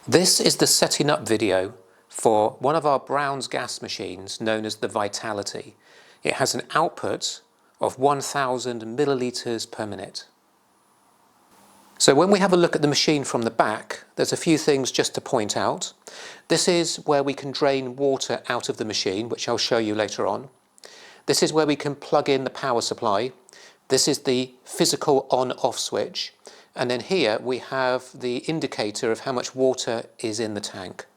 This is the setting up video for one of our Brown's gas machines known as the Vitality. It has an output of 1000 millilitres per minute. So when we have a look at the machine from the back, there's a few things just to point out. This is where we can drain water out of the machine, which I'll show you later on. This is where we can plug in the power supply. This is the physical on-off switch. And then here we have the indicator of how much water is in the tank.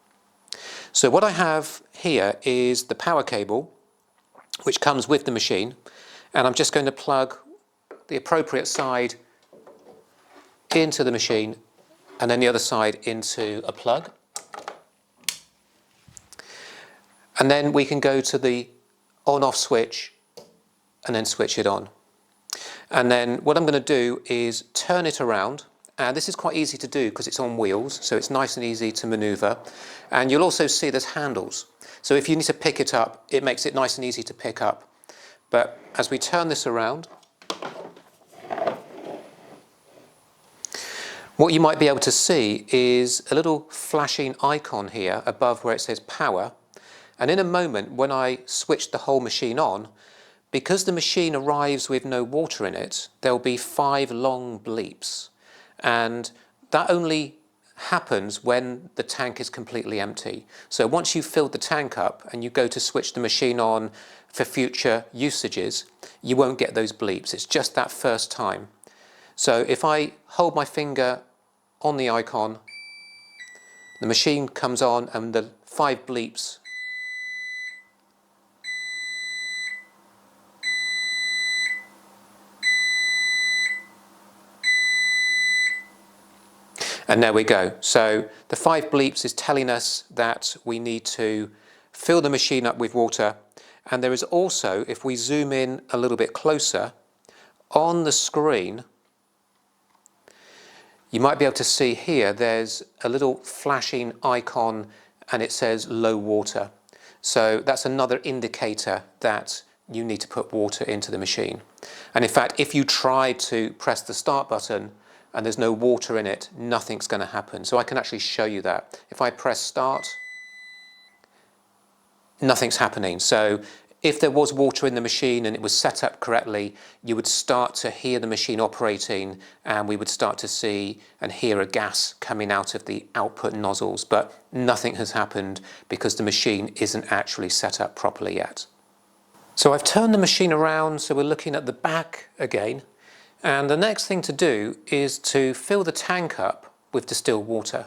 So what I have here is the power cable, which comes with the machine. And I'm just going to plug the appropriate side into the machine and then the other side into a plug. And then we can go to the on-off switch and then switch it on. And then what I'm going to do is turn it around, and this is quite easy to do because it's on wheels, so it's nice and easy to maneuver. And you'll also see there's handles, so if you need to pick it up, it makes it nice and easy to pick up. But as we turn this around, what you might be able to see is a little flashing icon here above where it says power. And in a moment, when I switch the whole machine on, because the machine arrives with no water in it, there'll be 5 long bleeps. And that only happens when the tank is completely empty. So once you've filled the tank up and you go to switch the machine on for future usages, you won't get those bleeps. It's just that first time. So if I hold my finger on the icon, the machine comes on and the 5 bleeps and there we go. So the 5 bleeps is telling us that we need to fill the machine up with water. And there is also, if we zoom in a little bit closer, on the screen, you might be able to see here, there's a little flashing icon and it says low water. So that's another indicator that you need to put water into the machine. And in fact, if you try to press the start button and there's no water in it, nothing's going to happen. So I can actually show you that. If I press start, nothing's happening. So if there was water in the machine and it was set up correctly, you would start to hear the machine operating and we would start to see and hear a gas coming out of the output nozzles. But nothing has happened because the machine isn't actually set up properly yet. So I've turned the machine around, so we're looking at the back again. And the next thing to do is to fill the tank up with distilled water.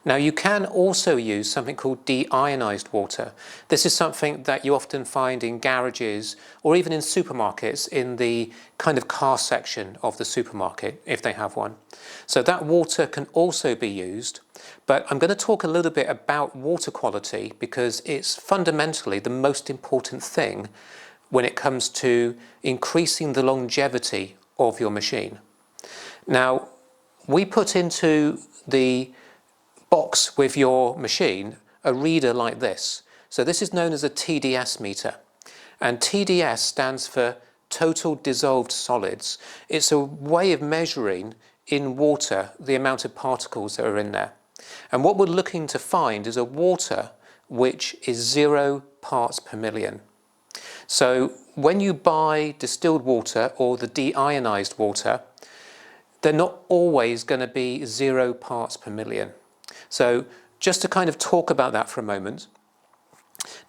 Now you can also use something called deionized water. This is something that you often find in garages or even in supermarkets in the kind of car section of the supermarket, if they have one. So that water can also be used, but I'm going to talk a little bit about water quality because it's fundamentally the most important thing when it comes to increasing the longevity of your machine. Now, we put into the box with your machine a reader like this. So this is known as a TDS meter, and TDS stands for total dissolved solids. It's a way of measuring in water the amount of particles that are in there. And what we're looking to find is a water which is 0 parts per million. So when you buy distilled water or the deionized water, they're not always going to be 0 parts per million. So just to kind of talk about that for a moment.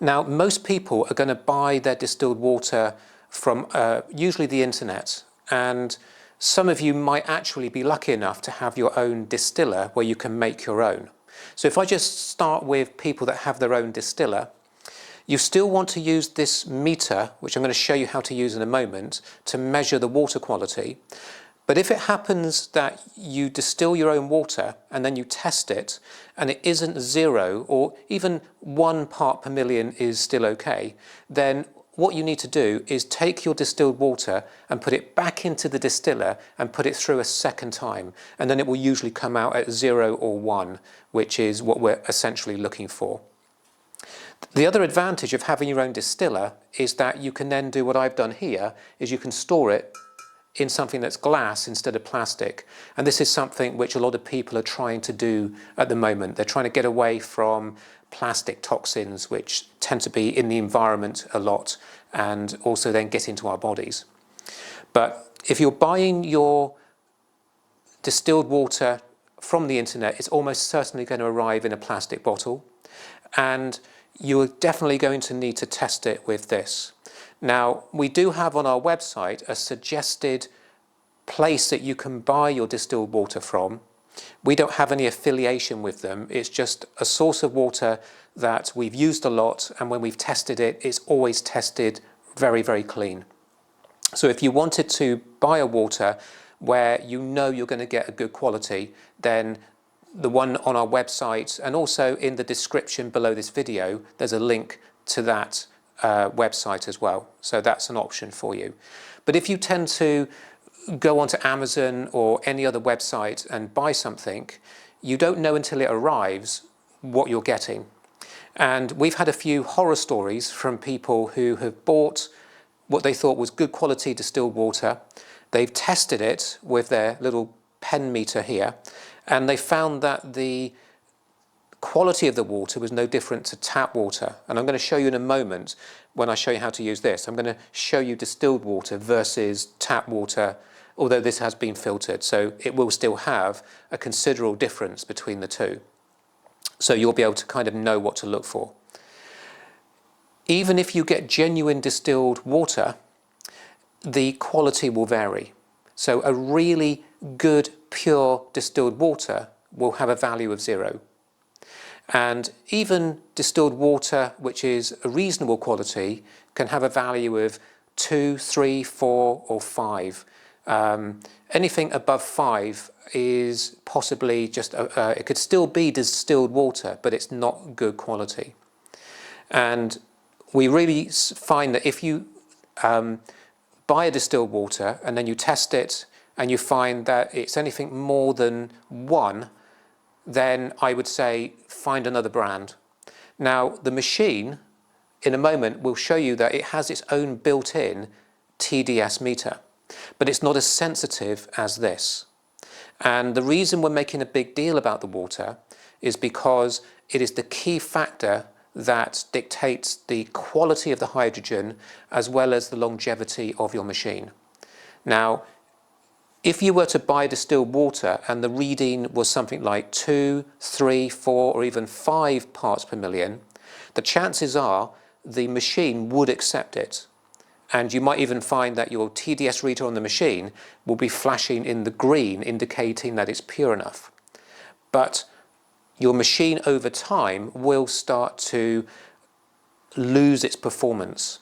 Now, most people are going to buy their distilled water from usually the internet, and some of you might actually be lucky enough to have your own distiller where you can make your own. So if I just start with people that have their own distiller, you still want to use this meter, which I'm going to show you how to use in a moment, to measure the water quality. But if it happens that you distill your own water and then you test it and it isn't 0 or even 1 part per million is still okay, then what you need to do is take your distilled water and put it back into the distiller and put it through a second time. And then it will usually come out at 0 or 1, which is what we're essentially looking for. The other advantage of having your own distiller is that you can then do what I've done here, is you can store it in something that's glass instead of plastic. And this is something which a lot of people are trying to do at the moment. They're trying to get away from plastic toxins, which tend to be in the environment a lot and also then get into our bodies. But if you're buying your distilled water from the internet, it's almost certainly going to arrive in a plastic bottle, and you're definitely going to need to test it with this. Now, we do have on our website a suggested place that you can buy your distilled water from. We don't have any affiliation with them. It's just a source of water that we've used a lot, and when we've tested it, it's always tested very, very clean. So if you wanted to buy a water where you know you're going to get a good quality, then the one on our website, and also in the description below this video, there's a link to that website as well. So that's an option for you. But if you tend to go onto Amazon or any other website and buy something, you don't know until it arrives what you're getting. And we've had a few horror stories from people who have bought what they thought was good quality distilled water. They've tested it with their little pen meter here, and they found that the quality of the water was no different to tap water. And I'm going to show you in a moment, when I show you how to use this, I'm going to show you distilled water versus tap water, although this has been filtered, so it will still have a considerable difference between the two. So you'll be able to kind of know what to look for. Even if you get genuine distilled water, the quality will vary. So a really good, pure distilled water will have a value of 0. And even distilled water, which is a reasonable quality, can have a value of 2, 3, 4, or 5. Anything above 5 is possibly just, it could still be distilled water, but it's not good quality. And we really find that if you buy a distilled water and then you test it and you find that it's anything more than 1, then I would say find another brand. Now, the machine, in a moment, will show you that it has its own built-in TDS meter, but it's not as sensitive as this. And the reason we're making a big deal about the water is because it is the key factor that dictates the quality of the hydrogen as well as the longevity of your machine. Now, if you were to buy distilled water and the reading was something like 2, 3, 4, or even 5 parts per million, the chances are the machine would accept it. And you might even find that your TDS reader on the machine will be flashing in the green, indicating that it's pure enough. But your machine over time will start to lose its performance.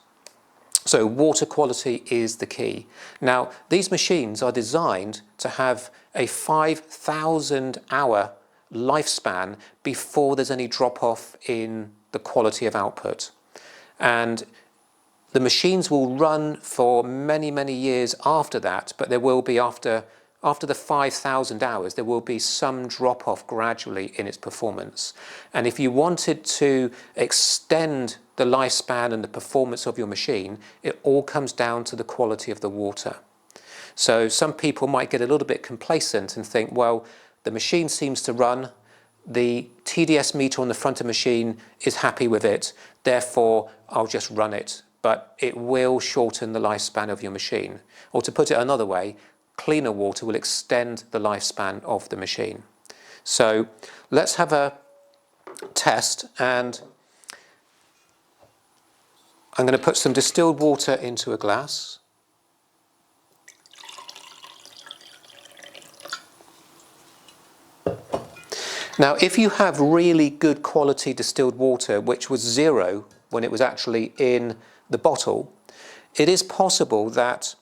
So water quality is the key. Now, these machines are designed to have a 5,000 hour lifespan before there's any drop off in the quality of output. And the machines will run for many, many years after that, but there will be after the 5,000 hours, there will be some drop off gradually in its performance. And if you wanted to extend the lifespan and the performance of your machine, it all comes down to the quality of the water. So some people might get a little bit complacent and think, well, the machine seems to run, the TDS meter on the front of the machine is happy with it, therefore I'll just run it. But it will shorten the lifespan of your machine. Or to put it another way, cleaner water will extend the lifespan of the machine. So let's have a test, and I'm going to put some distilled water into a glass. Now, if you have really good quality distilled water, which was 0 when it was actually in the bottle, it is possible that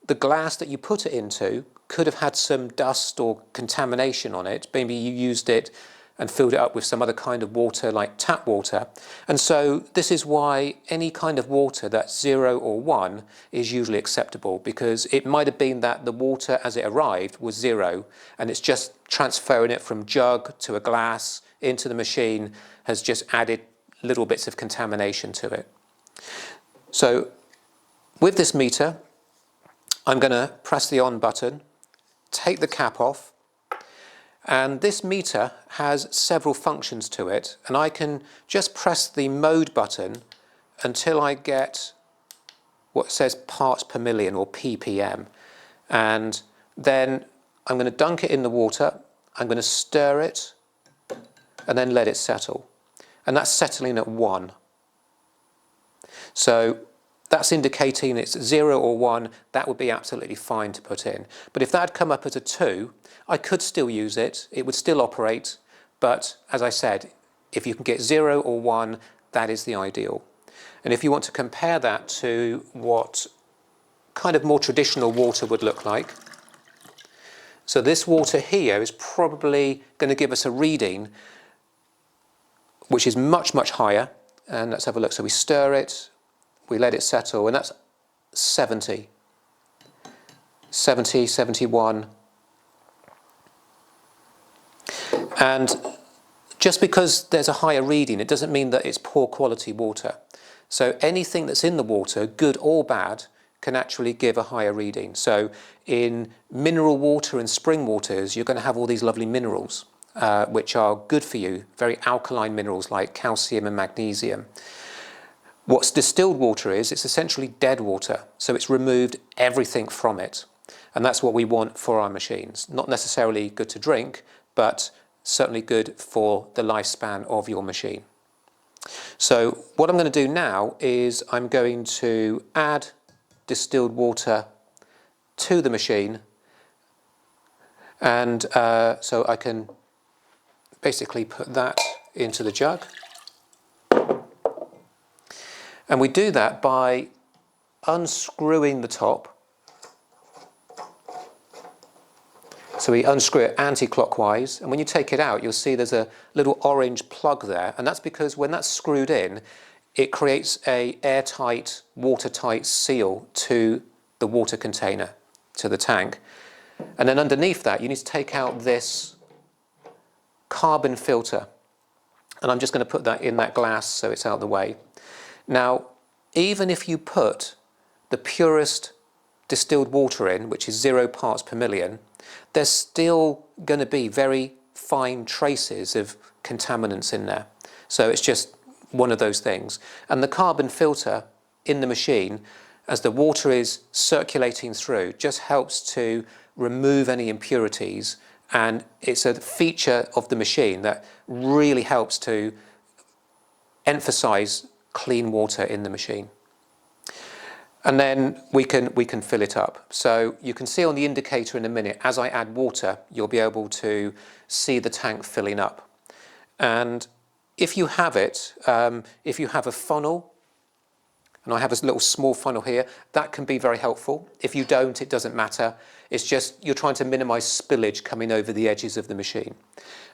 the glass that you put it into could have had some dust or contamination on it. Maybe you used it and filled it up with some other kind of water like tap water. And so this is why any kind of water that's 0 or 1 is usually acceptable, because it might have been that the water as it arrived was 0 and it's just transferring it from jug to a glass into the machine has just added little bits of contamination to it. So with this meter, I'm going to press the on button, take the cap off, and this meter has several functions to it, and I can just press the mode button until I get what says parts per million, or ppm, and then I'm going to dunk it in the water, I'm going to stir it, and then let it settle, and that's settling at 1. So that's indicating it's 0 or 1. That would be absolutely fine to put in. But if that had come up as a 2, I could still use it. It would still operate. But as I said, if you can get 0 or 1, that is the ideal. And if you want to compare that to what kind of more traditional water would look like, so this water here is probably going to give us a reading which is much, much higher. And let's have a look. So we stir it, we let it settle, and that's 70, 71. And just because there's a higher reading, it doesn't mean that it's poor quality water. So anything that's in the water, good or bad, can actually give a higher reading. So in mineral water and spring waters, you're going to have all these lovely minerals, which are good for you, very alkaline minerals like calcium and magnesium. What's distilled water is, it's essentially dead water, so it's removed everything from it. And that's what we want for our machines. Not necessarily good to drink, but certainly good for the lifespan of your machine. So what I'm going to do now is I'm going to add distilled water to the machine, and so I can basically put that into the jug. And we do that by unscrewing the top. So we unscrew it anti-clockwise, and when you take it out, you'll see there's a little orange plug there, and that's because when that's screwed in, it creates a airtight, watertight seal to the water container, to the tank. And then underneath that, you need to take out this carbon filter, and I'm just going to put that in that glass so it's out of the way. Now, even if you put the purest distilled water in, which is 0 parts per million, there's still going to be very fine traces of contaminants in there. So it's just one of those things. And the carbon filter in the machine, as the water is circulating through, just helps to remove any impurities, and it's a feature of the machine that really helps to emphasize clean water in the machine. And then we can fill it up. So you can see on the indicator in a minute, as I add water, you'll be able to see the tank filling up. And if you have it, if you have a funnel, and I have a little small funnel here, that can be very helpful. If you don't, it doesn't matter. It's just you're trying to minimize spillage coming over the edges of the machine.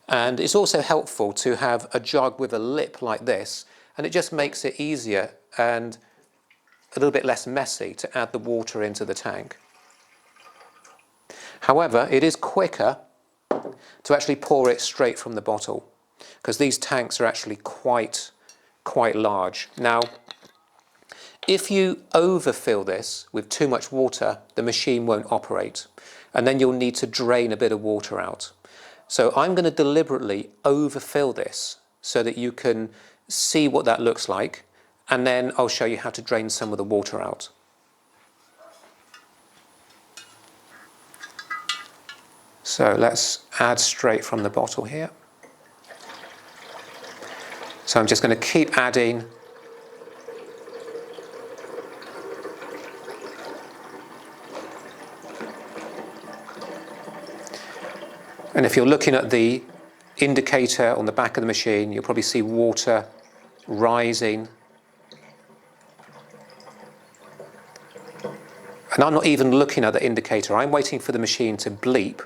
And it's also helpful to have a jug with a lip like this, and it just makes it easier and a little bit less messy to add the water into the tank. However, it is quicker to actually pour it straight from the bottle, because these tanks are actually quite large. Now, if you overfill this with too much water, the machine won't operate, and then you'll need to drain a bit of water out. So I'm going to deliberately overfill this so that you can see what that looks like, and then I'll show you how to drain some of the water out. So let's add straight from the bottle here. So I'm just going to keep adding. And if you're looking at the indicator on the back of the machine, you'll probably see water rising. And I'm not even looking at the indicator. I'm waiting for the machine to bleep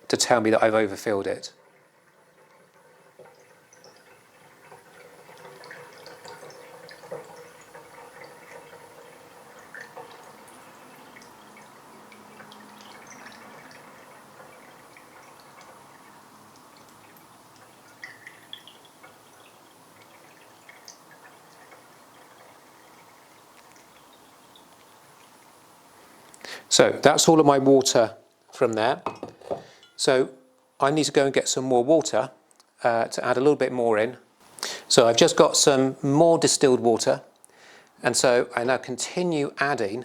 to tell me that I've overfilled it. So that's all of my water from there. So I need to go and get some more water to add a little bit more in. So I've just got some more distilled water, and so I now continue adding.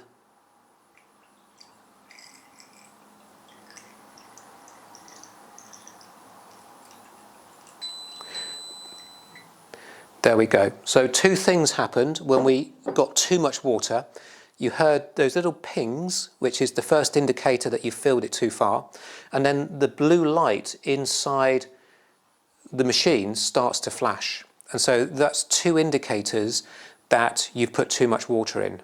There we go. So two things happened when we got too much water. You heard those little pings, which is the first indicator that you filled it too far, and then the blue light inside the machine starts to flash. And so that's two indicators that you've put too much water in.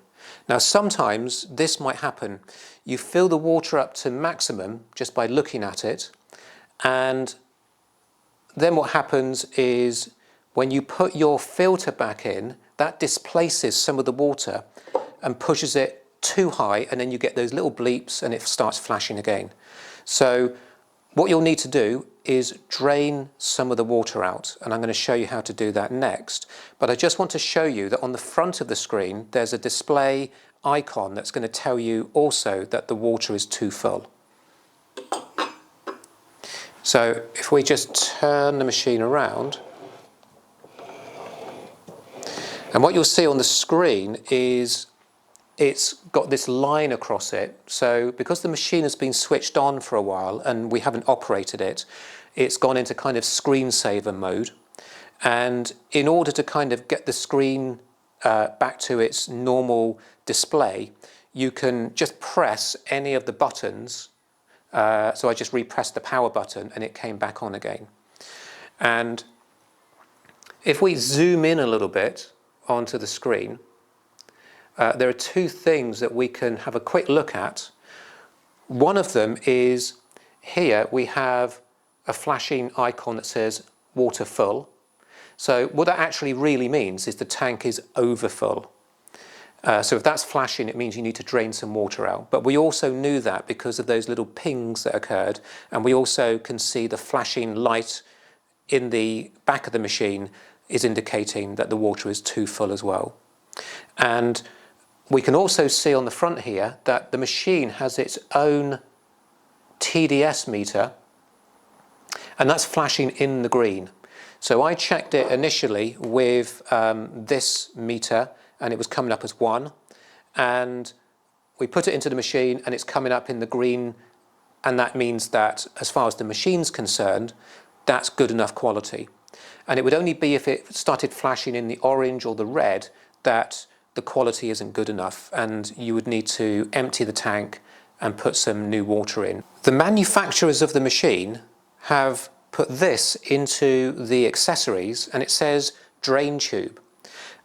Now sometimes this might happen. You fill the water up to maximum just by looking at it, and then what happens is when you put your filter back in, that displaces some of the water and pushes it too high, and then you get those little bleeps and it starts flashing again. So what you'll need to do is drain some of the water out, and I'm going to show you how to do that next. But I just want to show you that on the front of the screen there's a display icon that's going to tell you also that the water is too full. So if we just turn the machine around, and what you'll see on the screen is it's got this line across it. So because the machine has been switched on for a while and we haven't operated it, it's gone into kind of screensaver mode. And in order to kind of get the screen back to its normal display, you can just press any of the buttons. So I just repressed the power button and it came back on again. And if we zoom in a little bit onto the screen, there are two things that we can have a quick look at. One of them is here we have a flashing icon that says water full. So what that actually really means is the tank is over full. So if that's flashing, it means you need to drain some water out. But we also knew that because of those little pings that occurred, and we also can see the flashing light in the back of the machine is indicating that the water is too full as well. And we can also see on the front here that the machine has its own TDS meter, and that's flashing in the green. So I checked it initially with this meter and it was coming up as 1, and we put it into the machine and it's coming up in the green, and that means that as far as the machine's concerned, that's good enough quality. And it would only be if it started flashing in the orange or the red that the quality isn't good enough, and you would need to empty the tank and put some new water in. The manufacturers of the machine have put this into the accessories, and it says drain tube.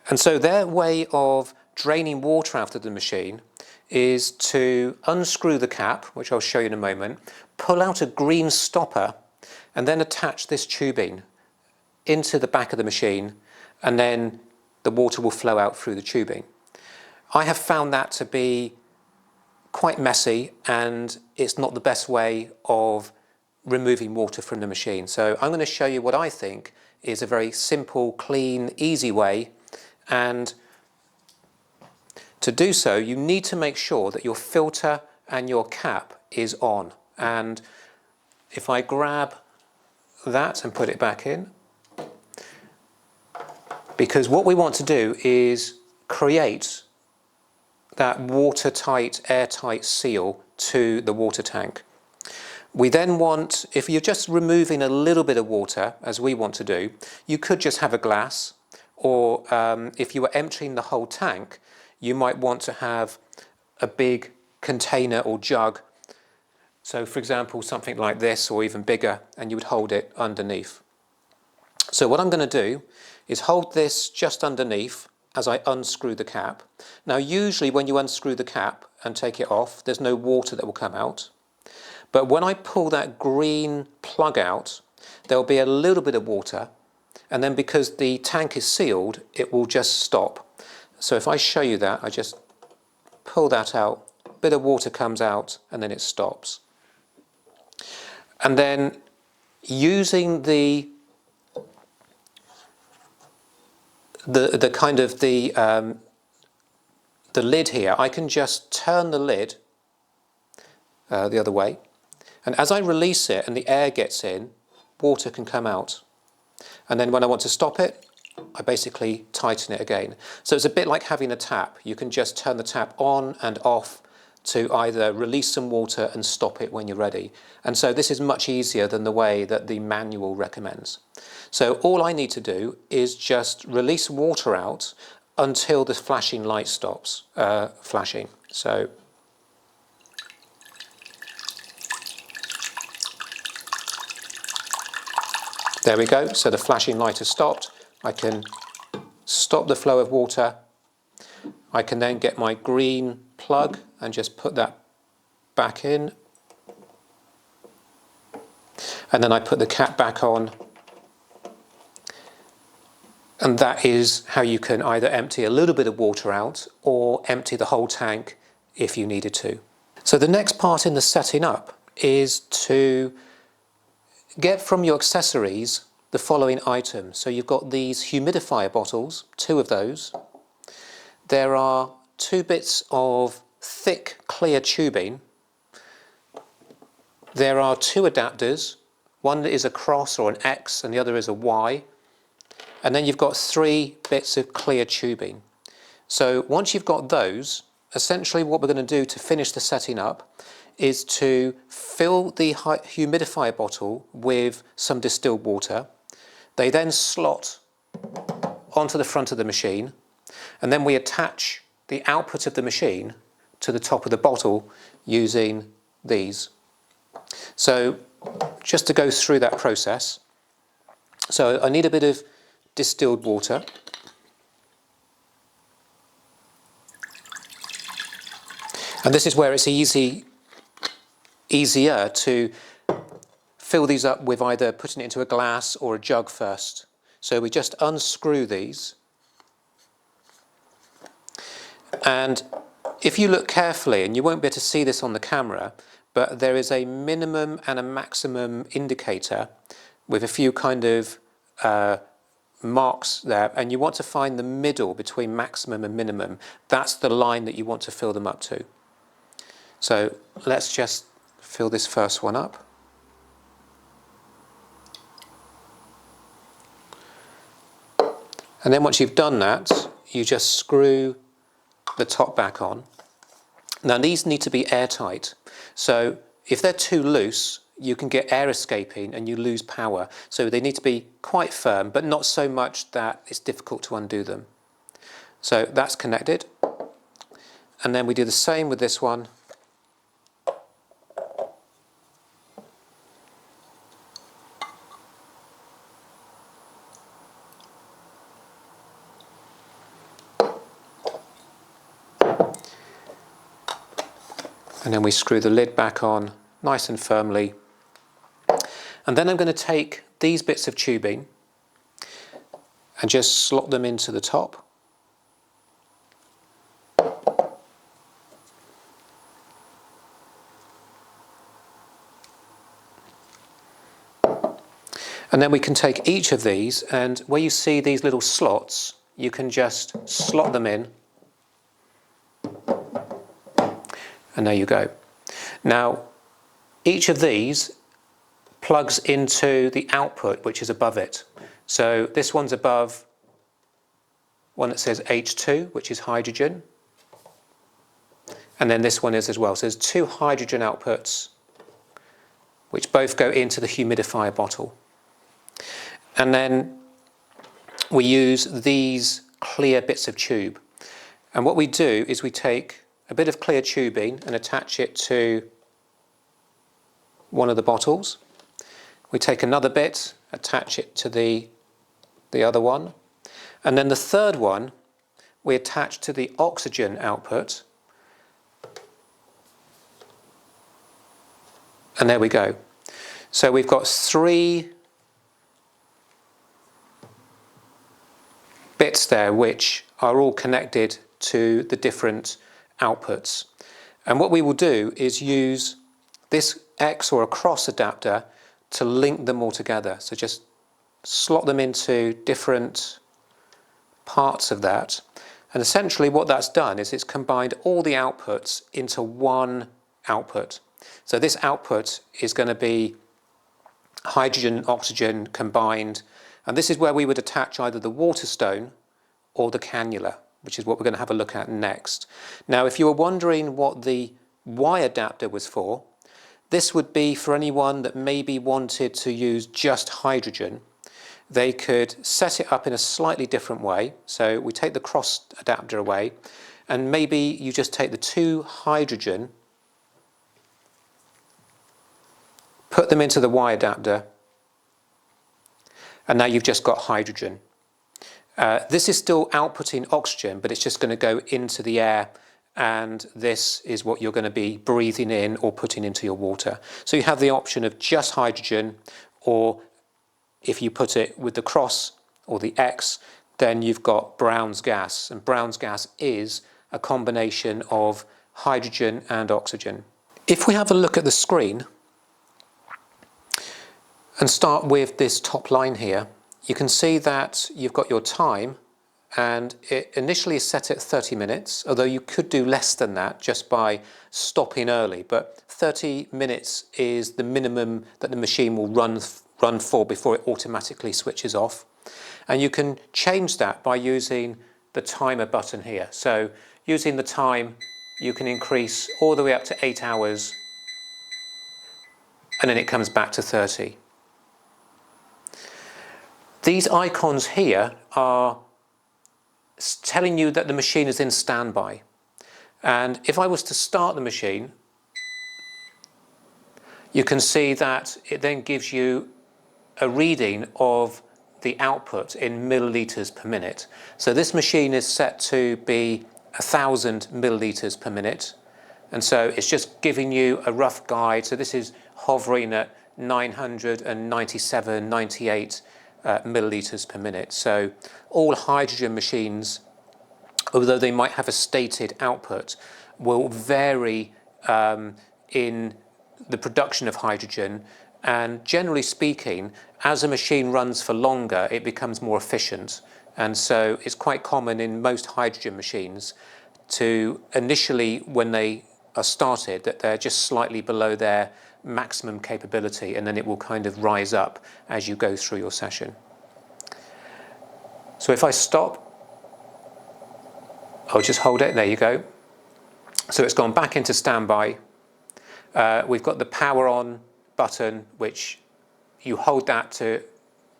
And so their way of draining water out of the machine is to unscrew the cap, which I'll show you in a moment, pull out a green stopper, and then attach this tubing into the back of the machine, and then the water will flow out through the tubing. I have found that to be quite messy, and it's not the best way of removing water from the machine. So I'm going to show you what I think is a very simple, clean, easy way. And to do so, you need to make sure that your filter and your cap is on. And if I grab that and put it back in, because what we want to do is create that watertight, airtight seal to the water tank. We then want, if you're just removing a little bit of water, as we want to do, you could just have a glass, or if you were emptying the whole tank, you might want to have a big container or jug. So for example, something like this, or even bigger, and you would hold it underneath. So what I'm going to do is hold this just underneath as I unscrew the cap. Now usually when you unscrew the cap and take it off, there's no water that will come out. But when I pull that green plug out, there'll be a little bit of water, and then because the tank is sealed, it will just stop. So if I show you that, I just pull that out, a bit of water comes out, and then it stops. And then using the kind of the lid here, I can just turn the lid the other way. And as I release it and the air gets in, water can come out. And then when I want to stop it, I basically tighten it again. So it's a bit like having a tap. You can just turn the tap on and off to either release some water and stop it when you're ready. And so this is much easier than the way that the manual recommends. So all I need to do is just release water out until the flashing light stops flashing. So there we go. So the flashing light has stopped. I can stop the flow of water. I can then get my green plug and just put that back in. And then I put the cap back on. And that is how you can either empty a little bit of water out or empty the whole tank if you needed to. So the next part in the setting up is to get from your accessories the following items. So you've got these humidifier bottles, 2 of those. There are 2 bits of thick clear tubing. There are 2 adapters. One is a cross or an X and the other is a Y. And then you've got 3 bits of clear tubing. So once you've got those, essentially what we're going to do to finish the setting up is to fill the humidifier bottle with some distilled water. They then slot onto the front of the machine, and then we attach the output of the machine to the top of the bottle using these. So just to go through that process, so I need a bit of distilled water. And this is where it's easier to fill these up with either putting it into a glass or a jug first. So we just unscrew these. And if you look carefully, and you won't be able to see this on the camera, but there is a minimum and a maximum indicator with a few kind of marks there, and you want to find the middle between maximum and minimum. That's the line that you want to fill them up to. So let's just fill this first one up. And then once you've done that, you just screw the top back on. Now these need to be airtight. So if they're too loose, you can get air escaping and you lose power. So they need to be quite firm, but not so much that it's difficult to undo them. So that's connected. And then we do the same with this one. And then we screw the lid back on nice and firmly. And then I'm going to take these bits of tubing and just slot them into the top. And then we can take each of these, and where you see these little slots, you can just slot them in. And there you go. Now, each of these plugs into the output, which is above it. So this one's above one that says H2, which is hydrogen. And then this one is as well. So there's 2 hydrogen outputs, which both go into the humidifier bottle. And then we use these clear bits of tube. And what we do is we take a bit of clear tubing and attach it to one of the bottles. We take another bit, attach it to the other one. And then the third one, we attach to the oxygen output. And there we go. So we've got 3 bits there which are all connected to the different outputs. And what we will do is use this X or a cross adapter to link them all together. So just slot them into different parts of that. And essentially what that's done is it's combined all the outputs into one output. So this output is going to be hydrogen and oxygen combined, and this is where we would attach either the water stone or the cannula, which is what we're going to have a look at next. Now, if you were wondering what the Y adapter was for, this would be for anyone that maybe wanted to use just hydrogen. They could set it up in a slightly different way. So we take the cross adapter away, and maybe you just take the 2 hydrogen, put them into the Y adapter, and now you've just got hydrogen. This is still outputting oxygen, but it's just going to go into the air, and this is what you're going to be breathing in or putting into your water. So you have the option of just hydrogen, or if you put it with the cross or the X, then you've got Brown's gas, and Brown's gas is a combination of hydrogen and oxygen. If we have a look at the screen and start with this top line here, you can see that you've got your time, and it initially is set at 30 minutes, although you could do less than that just by stopping early, but 30 minutes is the minimum that the machine will run for before it automatically switches off. And you can change that by using the timer button here. So using the time, you can increase all the way up to 8 hours, and then it comes back to 30. These icons here are telling you that the machine is in standby. And if I was to start the machine, you can see that it then gives you a reading of the output in millilitres per minute. So this machine is set to be 1,000 millilitres per minute. And so it's just giving you a rough guide. So this is hovering at 997, 98 millilitres per minute. So all hydrogen machines, although they might have a stated output, will vary in the production of hydrogen. And generally speaking, as a machine runs for longer, it becomes more efficient. And so it's quite common in most hydrogen machines to initially, when they are started, that they're just slightly below their maximum capability, and then it will kind of rise up as you go through your session. So if I stop, I'll just hold it, there you go. So it's gone back into standby. We've got the power on button, which you hold that to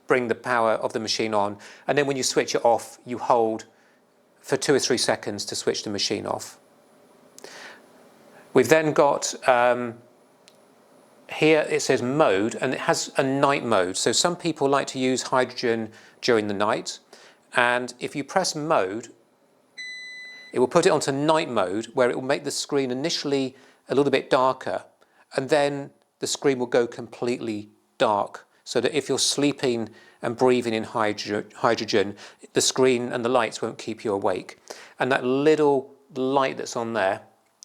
bring the power of the machine on, and then when you switch it off, you hold for 2 or 3 seconds to switch the machine off. We've then got here it says mode, and it has a night mode. So some people like to use hydrogen during the night, and if you press mode, it will put it onto night mode, where it will make the screen initially a little bit darker, and then the screen will go completely dark, so that if you're sleeping and breathing in hydrogen, the screen and the lights won't keep you awake. And that little light that's on there,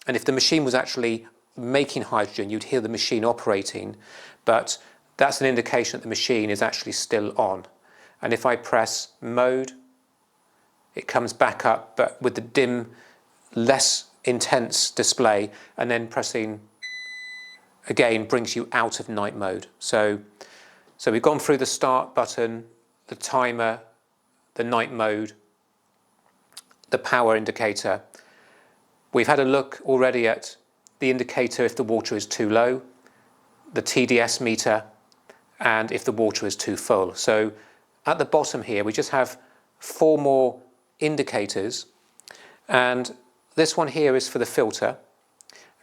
and if the machine was actually making hydrogen, you'd hear the machine operating, but that's an indication that the machine is actually still on. And if I press mode, it comes back up, but with the dim, less intense display, and then pressing again brings you out of night mode. So we've gone through the start button, the timer, the night mode, the power indicator. We've had a look already at the indicator if the water is too low, the TDS meter, and if the water is too full. So at the bottom here, we just have 4 more indicators, and this one here is for the filter,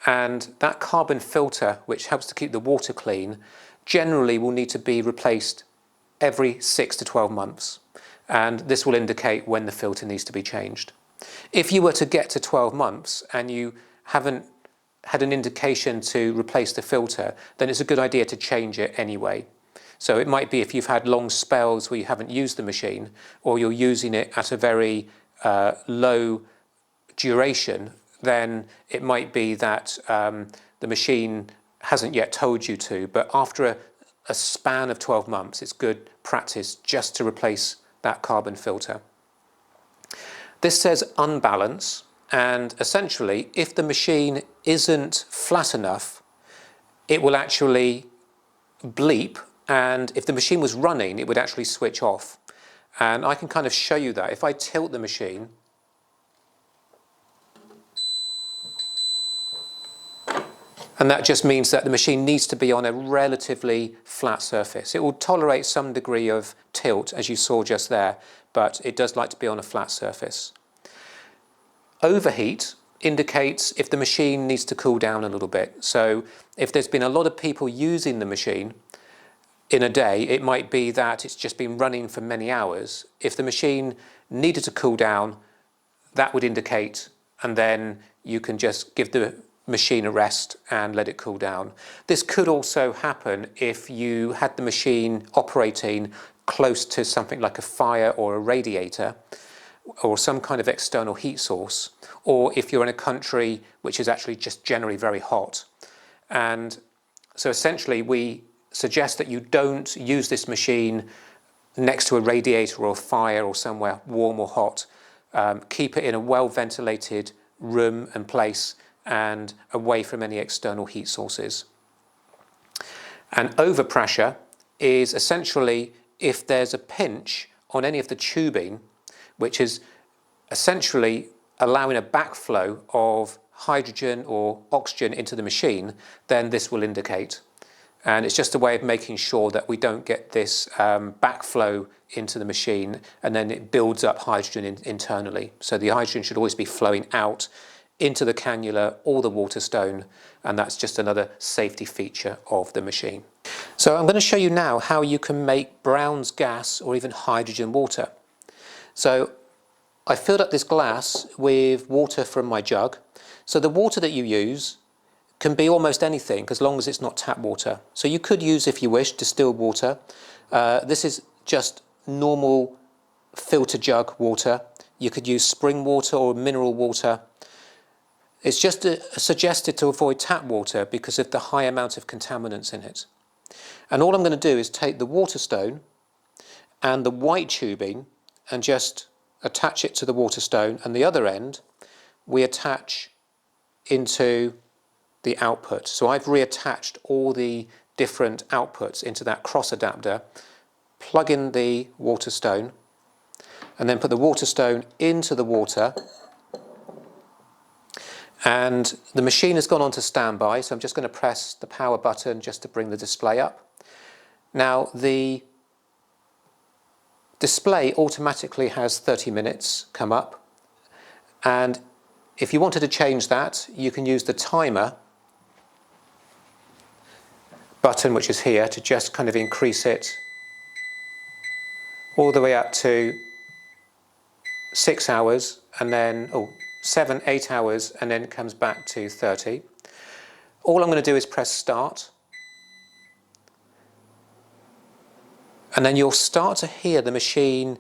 and that carbon filter, which helps to keep the water clean, generally will need to be replaced every 6 to 12 months, and this will indicate when the filter needs to be changed. If you were to get to 12 months and you haven't had an indication to replace the filter, then it's a good idea to change it anyway. So it might be if you've had long spells where you haven't used the machine, or you're using it at a very low duration, then it might be that the machine hasn't yet told you to, but after a span of 12 months, it's good practice just to replace that carbon filter. This says unbalance, and essentially if the machine isn't flat enough, it will actually bleep, and if the machine was running, it would actually switch off. And I can kind of show you that. If I tilt the machine, and that just means that the machine needs to be on a relatively flat surface. It will tolerate some degree of tilt, as you saw just there, but it does like to be on a flat surface. Overheat indicates if the machine needs to cool down a little bit. So if there's been a lot of people using the machine in a day, it might be that it's just been running for many hours. If the machine needed to cool down, that would indicate, and then you can just give the machine a rest and let it cool down. This could also happen if you had the machine operating close to something like a fire or a radiator or some kind of external heat source, or if you're in a country which is actually just generally very hot. And so essentially we suggest that you don't use this machine next to a radiator or fire or somewhere warm or hot. Keep it in a well ventilated room and place and away from any external heat sources. And overpressure is essentially if there's a pinch on any of the tubing, which is essentially allowing a backflow of hydrogen or oxygen into the machine, then this will indicate. And it's just a way of making sure that we don't get this backflow into the machine and then it builds up hydrogen internally. So the hydrogen should always be flowing out into the cannula or the water stone, and that's just another safety feature of the machine. So I'm going to show you now how you can make Brown's gas or even hydrogen water. So I filled up this glass with water from my jug. So the water that you use can be almost anything as long as it's not tap water. So you could use, if you wish, distilled water. This is just normal filter jug water. You could use spring water or mineral water. It's just suggested to avoid tap water because of the high amount of contaminants in it. And all I'm going to do is take the water stone and the white tubing and just attach it to the water stone, and the other end we attach into the output. So I've reattached all the different outputs into that cross adapter, plug in the water stone, and then put the water stone into the water. And the machine has gone on to standby, so I'm just going to press the power button just to bring the display up. Now the display automatically has 30 minutes come up, and if you wanted to change that, you can use the timer button, which is here, to just kind of increase it all the way up to 6 hours, and then 7, 8 hours, and then it comes back to 30. All I'm going to do is press start, and then you'll start to hear the machine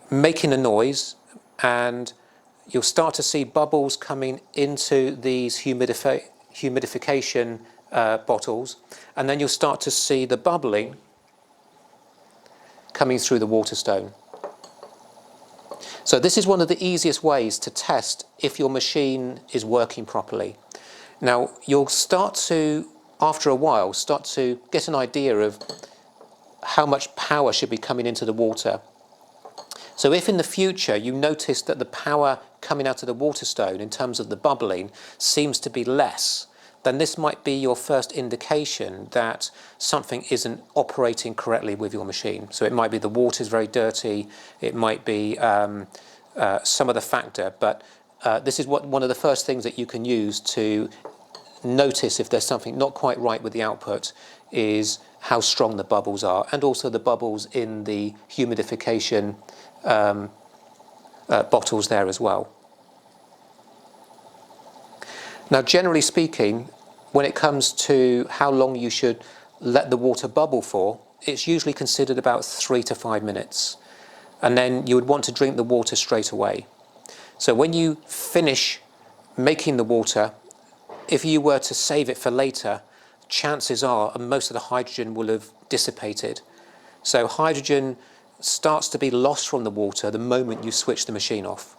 making a noise, and you'll start to see bubbles coming into these humidification bottles, and then you'll start to see the bubbling coming through the water stone. So this is one of the easiest ways to test if your machine is working properly. Now you'll start to, after a while, start to get an idea of how much power should be coming into the water. So if in the future you notice that the power coming out of the water stone in terms of the bubbling seems to be less, then this might be your first indication that something isn't operating correctly with your machine. So it might be the water is very dirty, it might be some other factor, but this is one of the first things that you can use to notice if there's something not quite right with the output, is how strong the bubbles are, and also the bubbles in the humidification bottles there as well. Now, generally speaking, when it comes to how long you should let the water bubble for, it's usually considered about 3 to 5 minutes. And then you would want to drink the water straight away. So when you finish making the water, if you were to save it for later, chances are most of the hydrogen will have dissipated. So hydrogen starts to be lost from the water the moment you switch the machine off.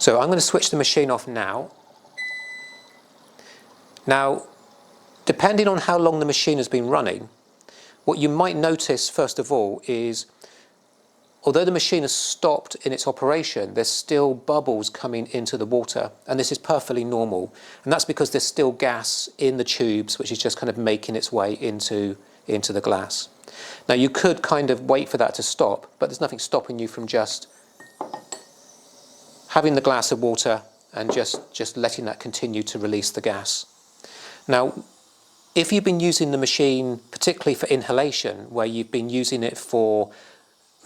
So I'm going to switch the machine off now. Now, depending on how long the machine has been running, what you might notice first of all is, although the machine has stopped in its operation, there's still bubbles coming into the water, and this is perfectly normal. And that's because there's still gas in the tubes, which is just kind of making its way into the glass. Now you could kind of wait for that to stop, but there's nothing stopping you from just having the glass of water and just letting that continue to release the gas. Now, if you've been using the machine, particularly for inhalation, where you've been using it for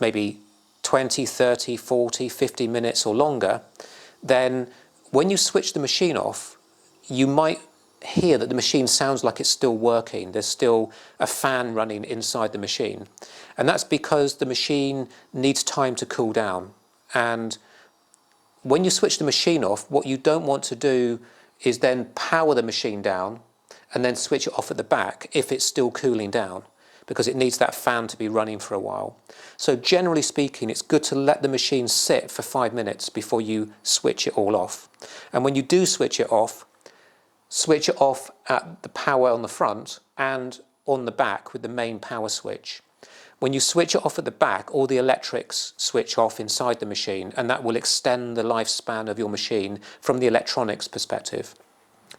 maybe 20, 30, 40, 50 minutes or longer, then when you switch the machine off, you might hear that the machine sounds like it's still working. There's still a fan running inside the machine. And that's because the machine needs time to cool down. And when you switch the machine off, what you don't want to do is then power the machine down and then switch it off at the back if it's still cooling down, because it needs that fan to be running for a while. So generally speaking, it's good to let the machine sit for 5 minutes before you switch it all off. And when you do switch it off at the power on the front and on the back with the main power switch. When you switch it off at the back, all the electrics switch off inside the machine, and that will extend the lifespan of your machine from the electronics perspective.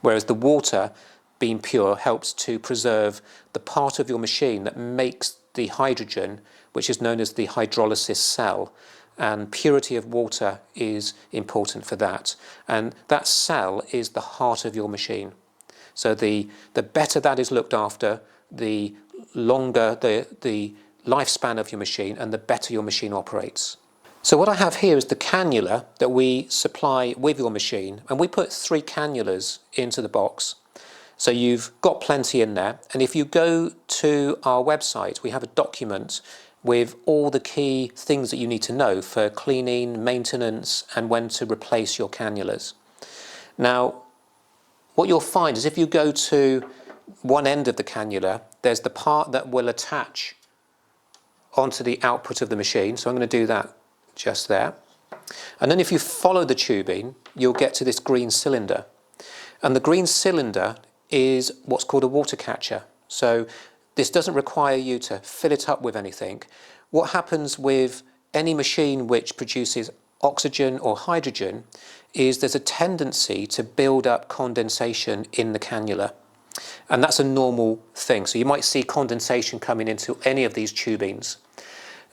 Whereas the water, being pure, helps to preserve the part of your machine that makes the hydrogen, which is known as the hydrolysis cell. And purity of water is important for that. And that cell is the heart of your machine. So the better that is looked after, the longer the lifespan of your machine, and the better your machine operates. So what I have here is the cannula that we supply with your machine, and we put 3 cannulas into the box. So you've got plenty in there, and if you go to our website, we have a document with all the key things that you need to know for cleaning, maintenance, and when to replace your cannulas. Now, what you'll find is if you go to one end of the cannula, there's the part that will attach onto the output of the machine. So I'm going to do that just there. And then if you follow the tubing, you'll get to this green cylinder. And the green cylinder is what's called a water catcher. So this doesn't require you to fill it up with anything. What happens with any machine which produces oxygen or hydrogen is there's a tendency to build up condensation in the cannula. And that's a normal thing. So you might see condensation coming into any of these tubings.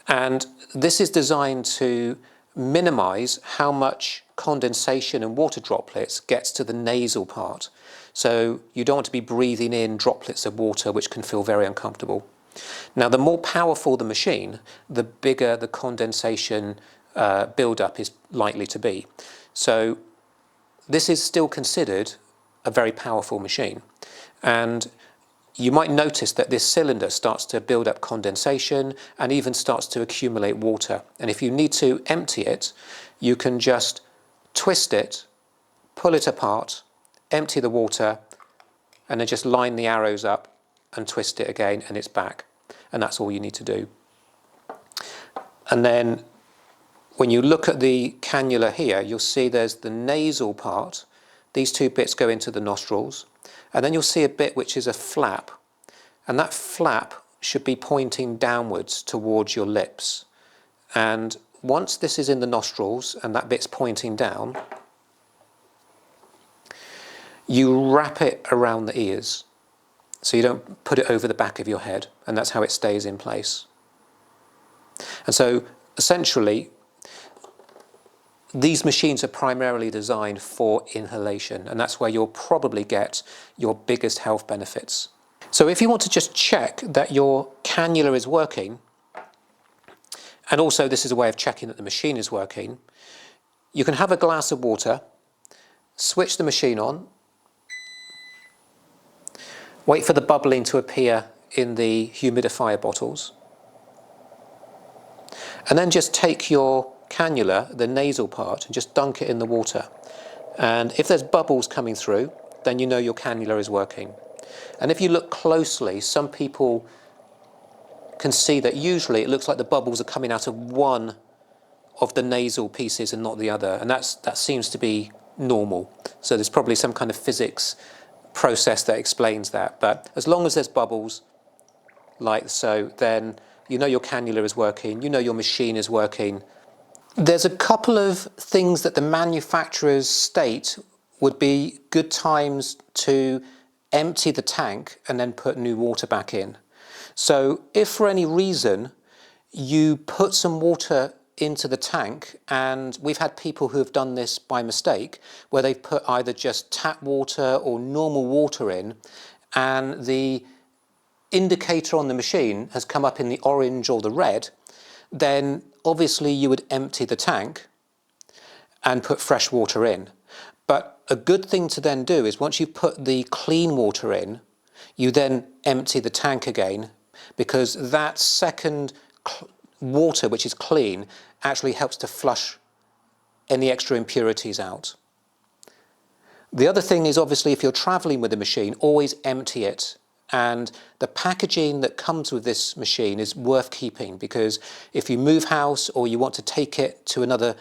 And this is designed to minimize how much condensation and water droplets gets to the nasal part. So you don't want to be breathing in droplets of water, which can feel very uncomfortable. Now, the more powerful the machine, the bigger the condensation build-up is likely to be. So this is still considered a very powerful machine. And you might notice that this cylinder starts to build up condensation and even starts to accumulate water. And if you need to empty it, you can just twist it, pull it apart, empty the water, and then just line the arrows up and twist it again, and it's back. And that's all you need to do. And then when you look at the cannula here, you'll see there's the nasal part. These 2 bits go into the nostrils. And then you'll see a bit which is a flap. And that flap should be pointing downwards towards your lips. And once this is in the nostrils and that bit's pointing down, you wrap it around the ears. So you don't put it over the back of your head, and that's how it stays in place. And so essentially, these machines are primarily designed for inhalation, and that's where you'll probably get your biggest health benefits. So if you want to just check that your cannula is working, and also this is a way of checking that the machine is working, you can have a glass of water, switch the machine on, wait for the bubbling to appear in the humidifier bottles, and then just take your cannula, the nasal part, and just dunk it in the water. And if there's bubbles coming through, then you know your cannula is working. And if you look closely, some people can see that usually it looks like the bubbles are coming out of one of the nasal pieces and not the other, and that seems to be normal. So there's probably some kind of physics process that explains that. But as long as there's bubbles, like so, then you know your cannula is working, you know your machine is working. There's a couple of things that the manufacturers state would be good times to empty the tank and then put new water back in. So if for any reason you put some water into the tank, and we've had people who have done this by mistake, where they've put either just tap water or normal water in, and the indicator on the machine has come up in the orange or the red, then obviously you would empty the tank and put fresh water in. But a good thing to then do is once you've put the clean water in, you then empty the tank again, because that second water, which is clean, actually helps to flush any extra impurities out. The other thing is, obviously, if you're traveling with the machine, always empty it. And the packaging that comes with this machine is worth keeping, because if you move house or you want to take it to another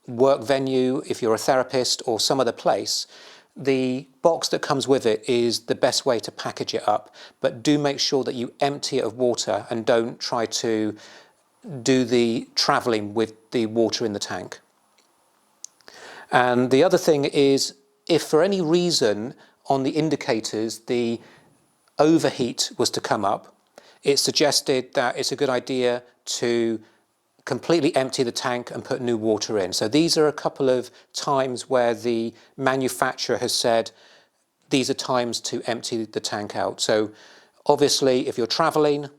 work venue, if you're a therapist or some other place, the box that comes with it is the best way to package it up. But do make sure that you empty it of water and don't try to do the travelling with the water in the tank. And the other thing is, if for any reason on the indicators the overheat was to come up, it suggested that it's a good idea to completely empty the tank and put new water in. So these are a couple of times where the manufacturer has said these are times to empty the tank out. So obviously, if you're travelling,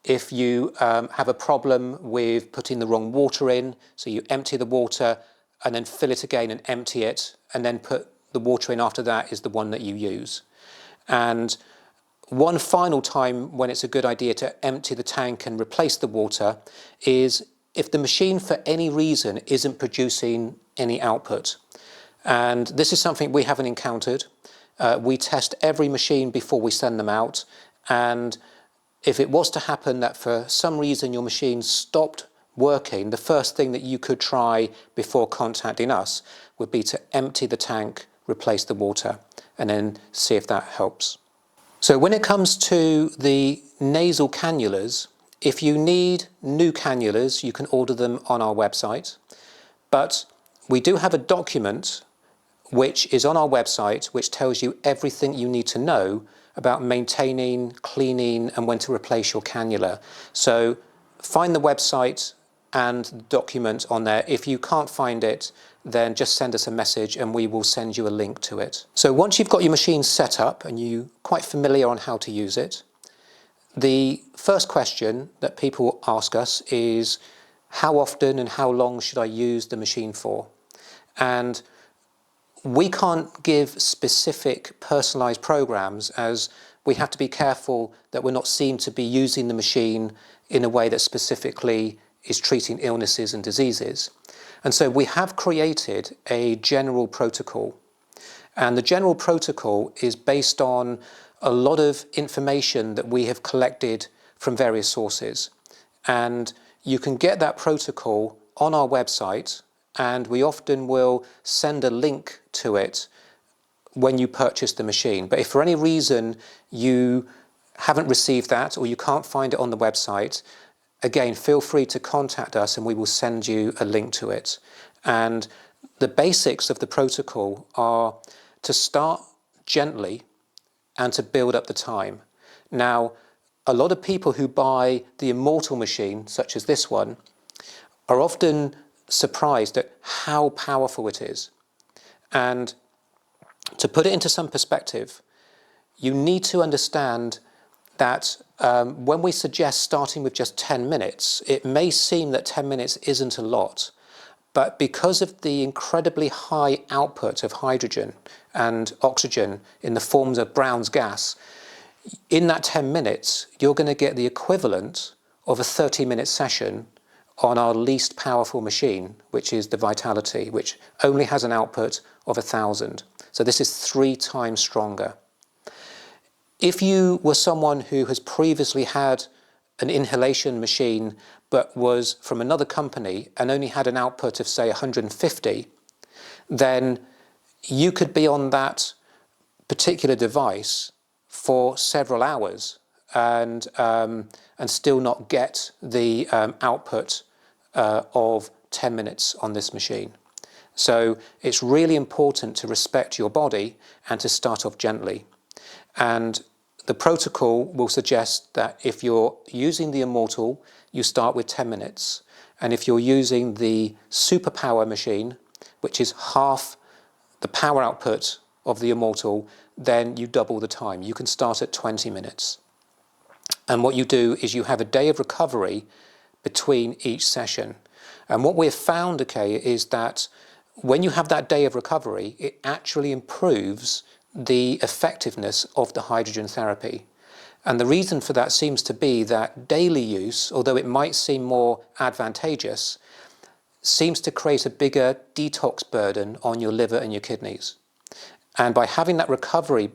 if you have a problem with putting the wrong water in, so you empty the water and then fill it again and empty it, and then put the water in after that is the one that you use. And one final time when it's a good idea to empty the tank and replace the water is if the machine for any reason isn't producing any output. And this is something we haven't encountered. We test every machine before we send them out, and if it was to happen that for some reason your machine stopped working, the first thing that you could try before contacting us would be to empty the tank, replace the water, and then see if that helps. So when it comes to the nasal cannulas, if you need new cannulas, you can order them on our website. But we do have a document which is on our website which tells you everything you need to know about maintaining, cleaning, and when to replace your cannula. So find the website and the document on there. If you can't find it, then just send us a message and we will send you a link to it. So once you've got your machine set up and you're quite familiar on how to use it, the first question that people ask us is, how often and how long should I use the machine for? And we can't give specific personalized programs, as we have to be careful that we're not seen to be using the machine in a way that specifically is treating illnesses and diseases. And so we have created a general protocol. And the general protocol is based on a lot of information that we have collected from various sources. And you can get that protocol on our website, and we often will send a link to it when you purchase the machine. But if for any reason you haven't received that or you can't find it on the website, again, feel free to contact us and we will send you a link to it. And the basics of the protocol are to start gently and to build up the time. Now, a lot of people who buy the Immortal machine, such as this one, are often surprised at how powerful it is. And to put it into some perspective, you need to understand that when we suggest starting with just 10 minutes, it may seem that 10 minutes isn't a lot, but because of the incredibly high output of hydrogen and oxygen in the forms of Brown's gas, in that 10 minutes, you're going to get the equivalent of a 30-minute session on our least powerful machine, which is the Vitality, which only has an output of 1,000. So this is 3 times stronger. If you were someone who has previously had an inhalation machine but was from another company and only had an output of say 150, then you could be on that particular device for several hours and still not get the output of 10 minutes on this machine. So it's really important to respect your body and to start off gently. And the protocol will suggest that if you're using the Immortal, you start with 10 minutes. And if you're using the superpower machine, which is half the power output of the Immortal, then you double the time. You can start at 20 minutes. And what you do is you have a day of recovery between each session. And what we've found, okay, is that when you have that day of recovery, it actually improves the effectiveness of the hydrogen therapy. And the reason for that seems to be that daily use, although it might seem more advantageous, seems to create a bigger detox burden on your liver and your kidneys. And by having that recovery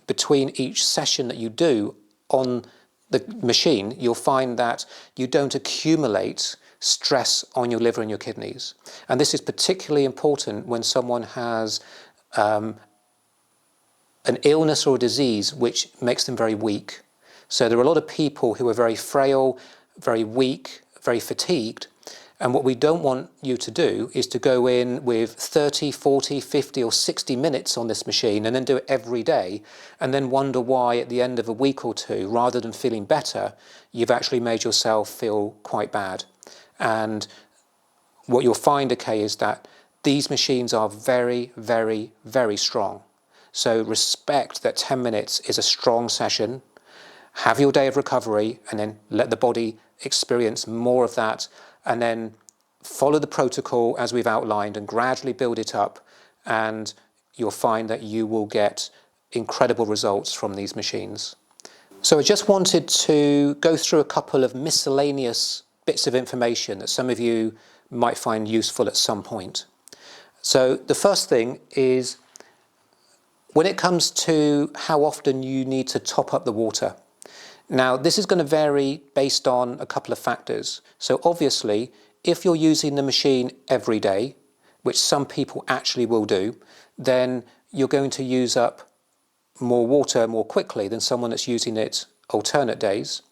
between each session that you do on the machine, you'll find that you don't accumulate stress on your liver and your kidneys. And this is particularly important when someone has an illness or a disease which makes them very weak. So there are a lot of people who are very frail, very weak, very fatigued. And what we don't want you to do is to go in with 30, 40, 50 or 60 minutes on this machine and then do it every day and then wonder why at the end of a week or two, rather than feeling better, you've actually made yourself feel quite bad. And what you'll find, okay, is that these machines are very, very, very strong. So respect that 10 minutes is a strong session. Have your day of recovery and then let the body experience more of that, and then follow the protocol as we've outlined and gradually build it up, and you'll find that you will get incredible results from these machines. So I just wanted to go through a couple of miscellaneous bits of information that some of you might find useful at some point. So the first thing is, when it comes to how often you need to top up the water. Now, this is going to vary based on a couple of factors. So obviously, if you're using the machine every day, which some people actually will do, then you're going to use up more water more quickly than someone that's using it alternate days.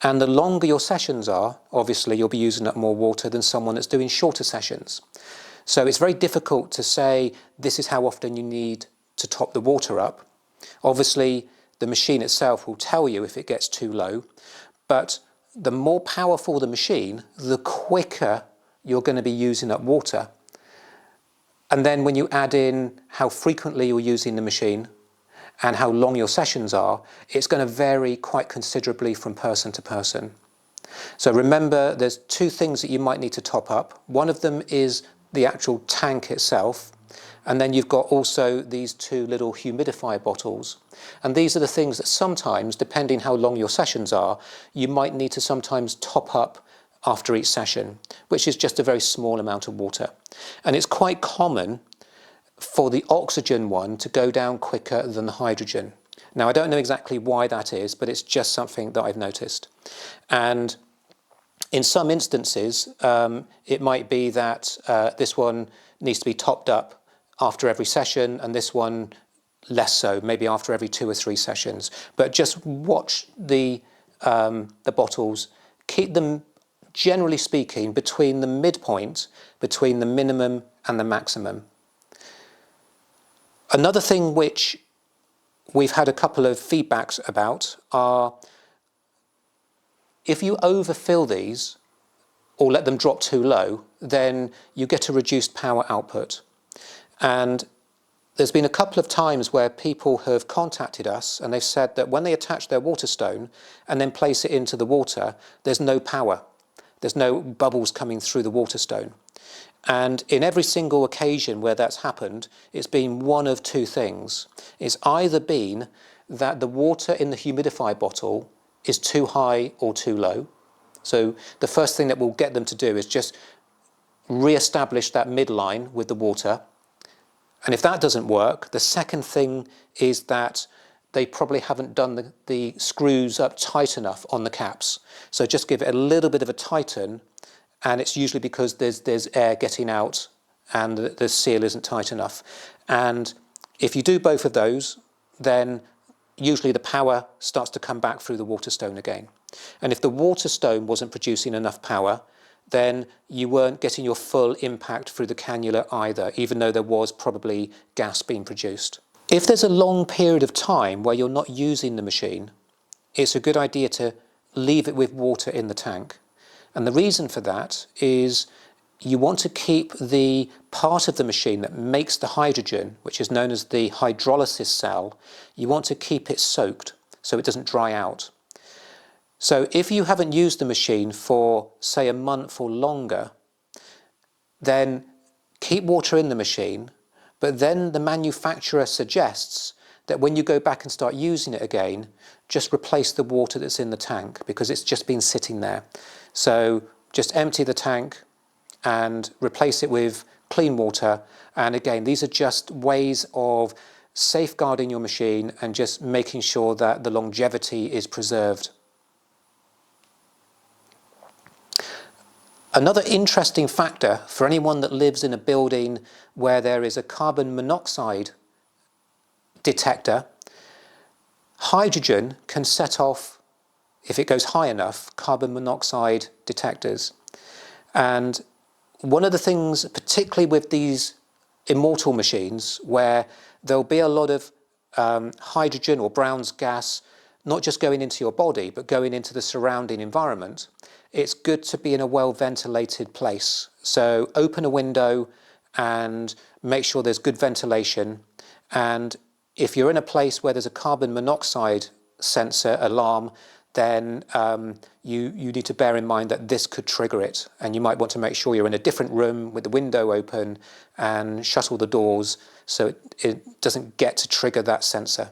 And the longer your sessions are, obviously you'll be using up more water than someone that's doing shorter sessions. So it's very difficult to say this is how often you need to top the water up. Obviously, the machine itself will tell you if it gets too low, but the more powerful the machine, the quicker you're going to be using up water. And then when you add in how frequently you're using the machine and how long your sessions are, it's going to vary quite considerably from person to person. So remember, there's two things that you might need to top up. One of them is the actual tank itself. And then you've got also these two little humidifier bottles. And these are the things that sometimes, depending how long your sessions are, you might need to sometimes top up after each session, which is just a very small amount of water. And it's quite common for the oxygen one to go down quicker than the hydrogen. Now, I don't know exactly why that is, but it's just something that I've noticed. And in some instances, it might be that this one needs to be topped up after every session, and this one less so, maybe after every 2 or 3 sessions. But just watch the bottles, keep them, generally speaking, between the midpoint, between the minimum and the maximum. Another thing which we've had a couple of feedbacks about are, if you overfill these or let them drop too low, then you get a reduced power output. And there's been a couple of times where people have contacted us and they've said that when they attach their water stone and then place it into the water, there's no power. There's no bubbles coming through the water stone. And in every single occasion where that's happened, it's been one of two things. It's either been that the water in the humidifier bottle is too high or too low. So the first thing that we'll get them to do is just re-establish that midline with the water. And if that doesn't work, the second thing is that they probably haven't done the screws up tight enough on the caps. So just give it a little bit of a tighten, and it's usually because there's air getting out and the seal isn't tight enough. And if you do both of those, then usually the power starts to come back through the water stone again. And if the water stone wasn't producing enough power, then you weren't getting your full impact through the cannula either, even though there was probably gas being produced. If there's a long period of time where you're not using the machine, it's a good idea to leave it with water in the tank. And the reason for that is you want to keep the part of the machine that makes the hydrogen, which is known as the hydrolysis cell, you want to keep it soaked so it doesn't dry out. So if you haven't used the machine for, say, a month or longer, then keep water in the machine, but then the manufacturer suggests that when you go back and start using it again, just replace the water that's in the tank because it's just been sitting there. So just empty the tank and replace it with clean water. And again, these are just ways of safeguarding your machine and just making sure that the longevity is preserved. Another interesting factor for anyone that lives in a building where there is a carbon monoxide detector, hydrogen can set off, if it goes high enough, carbon monoxide detectors. And one of the things, particularly with these immortal machines, where there'll be a lot of hydrogen or Brown's gas, not just going into your body, but going into the surrounding environment, it's good to be in a well-ventilated place. So open a window and make sure there's good ventilation. And if you're in a place where there's a carbon monoxide sensor alarm, then you need to bear in mind that this could trigger it. And you might want to make sure you're in a different room with the window open and shut all the doors so it doesn't get to trigger that sensor.